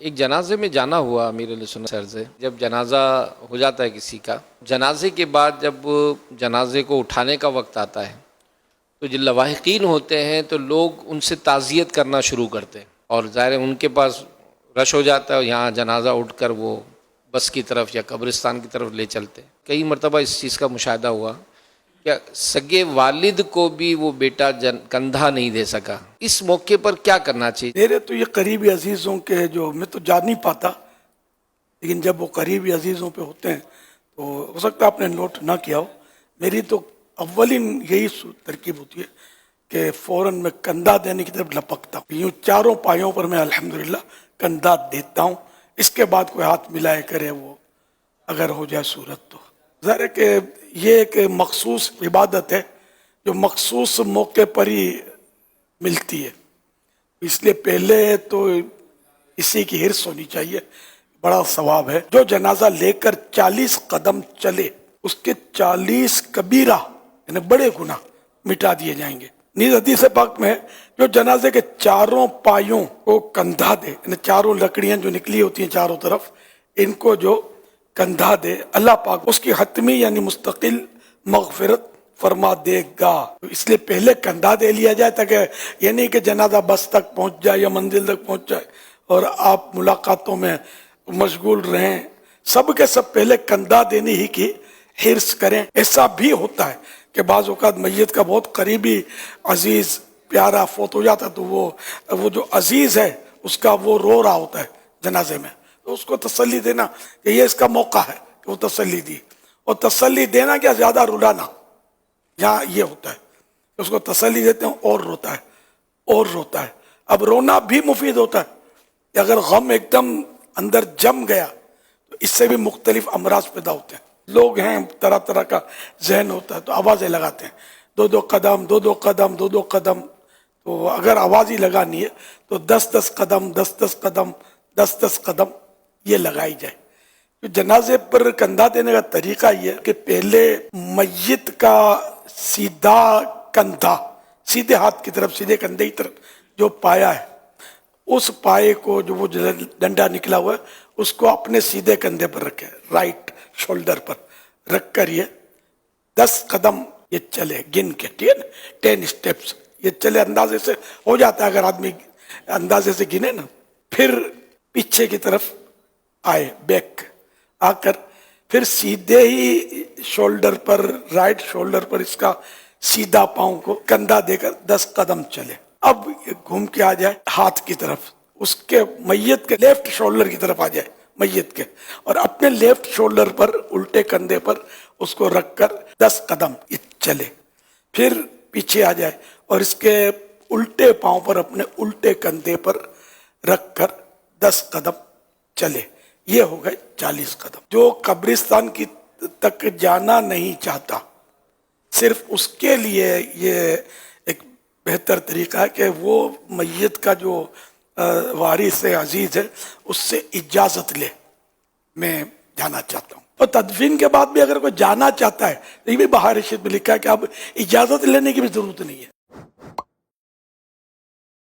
ایک جنازے میں جانا ہوا امیر علیہ سنت سر سے. جب جنازہ ہو جاتا ہے کسی کا، جنازے کے بعد جب جنازے کو اٹھانے کا وقت آتا ہے تو جو لواحقین ہوتے ہیں تو لوگ ان سے تعزیت کرنا شروع کرتے ہیں، اور ظاہر ہے ان کے پاس رش ہو جاتا ہے، یہاں جنازہ اٹھ کر وہ بس کی طرف یا قبرستان کی طرف لے چلتے ہیں. کئی مرتبہ اس چیز کا مشاہدہ ہوا کہ سگے والد کو بھی وہ بیٹا کندھا نہیں دے سکا. اس موقع پر کیا کرنا چاہیے؟ میرے تو یہ قریبی عزیزوں کے جو میں تو جا نہیں پاتا، لیکن جب وہ قریبی عزیزوں پہ ہوتے ہیں تو ہو سکتا ہے آپ نے نوٹ نہ کیا ہو، میری تو اولین یہی ترکیب ہوتی ہے کہ فوراً میں کندھا دینے کی طرف لپکتا ہوں. یوں چاروں پایوں پر میں الحمدللہ کندھا دیتا ہوں. اس کے بعد کوئی ہاتھ ملائے کرے وہ اگر ہو جائے صورت تو. ظاہر ہے کہ یہ ایک مخصوص عبادت ہے جو مخصوص موقع پر ہی ملتی ہے، اس لیے پہلے تو اسی کی حرص ہونی چاہیے. بڑا ثواب ہے جو جنازہ لے کر 40 قدم چلے، اس کے 40 کبیرہ یعنی بڑے گناہ مٹا دیے جائیں گے. نیز حدیث پاک میں ہے جو جنازے کے چاروں پایوں کو کندھا دے، یعنی چاروں لکڑیاں جو نکلی ہوتی ہیں چاروں طرف، ان کو جو کندھا دے، اللہ پاک اس کی حتمی یعنی مستقل مغفرت فرما دے گا. اس لیے پہلے کندھا دے لیا جائے تاکہ یہ نہیں کہ جنازہ بس تک پہنچ جائے یا منزل تک پہنچ جائے اور آپ ملاقاتوں میں مشغول رہیں. سب کے سب پہلے کندھا دینے ہی کی حرص کریں. ایسا بھی ہوتا ہے کہ بعض اوقات میت کا بہت قریبی عزیز پیارا فوت ہو جاتا ہے تو وہ جو عزیز ہے اس کا وہ رو رہا ہوتا ہے جنازے میں، تو اس کو تسلی دینا کہ یہ اس کا موقع ہے کہ وہ تسلی دی. اور تسلی دینا کیا زیادہ رلانا، یہاں یہ ہوتا ہے اس کو تسلی دیتے ہیں اور روتا ہے اور روتا ہے. اب رونا بھی مفید ہوتا ہے کہ اگر غم ایک دم اندر جم گیا تو اس سے بھی مختلف امراض پیدا ہوتے ہیں. لوگ ہیں طرح طرح کا ذہن ہوتا ہے تو آوازیں لگاتے ہیں، دو قدم دو قدم دو قدم. تو اگر آواز ہی لگانی ہے تو 10 قدم 10 قدم 10 قدم یہ لگائی جائے. جنازے پر کندھا دینے کا طریقہ یہ ہے کہ پہلے میت کا سیدھا کندھا، سیدھے ہاتھ کی طرف سیدھے کندھے کی طرف جو پایا ہے، اس پائے کو جو وہ ڈنڈا نکلا ہوا ہے اس کو اپنے سیدھے کندھے پر رکھے، رائٹ شولڈر پر رکھ کر یہ 10 قدم یہ چلے گن کے، ٹھیک ہے نا، 10 اسٹیپس یہ چلے. اندازے سے ہو جاتا ہے اگر آدمی اندازے سے گنے نا. پھر پیچھے کی طرف آئے، بیک آ کر پھر سیدھے ہی شولڈر پر، رائٹ شولڈر پر اس کا سیدھا پاؤں کو کندھا دے کر 10 قدم چلے. اب گھوم کے آ جائے ہاتھ کی طرف، اس کے میت کے لیفٹ شولڈر کی طرف آ جائے میت کے، اور اپنے لیفٹ شولڈر پر الٹے کندھے پر اس کو رکھ کر 10 قدم چلے. پھر پیچھے آ جائے اور اس کے الٹے پاؤں پر اپنے الٹے کندھے پر رکھ کر 10 قدم چلے. یہ ہو گئے 40 قدم. جو قبرستان کی تک جانا نہیں چاہتا، صرف اس کے لیے یہ ایک بہتر طریقہ ہے کہ وہ میت کا جو وارث عزیز ہے اس سے اجازت لے، میں جانا چاہتا ہوں. اور تدفین کے بعد بھی اگر کوئی جانا چاہتا ہے، یہ بھی بہار رشید میں لکھا ہے کہ اب اجازت لینے کی بھی ضرورت نہیں ہے.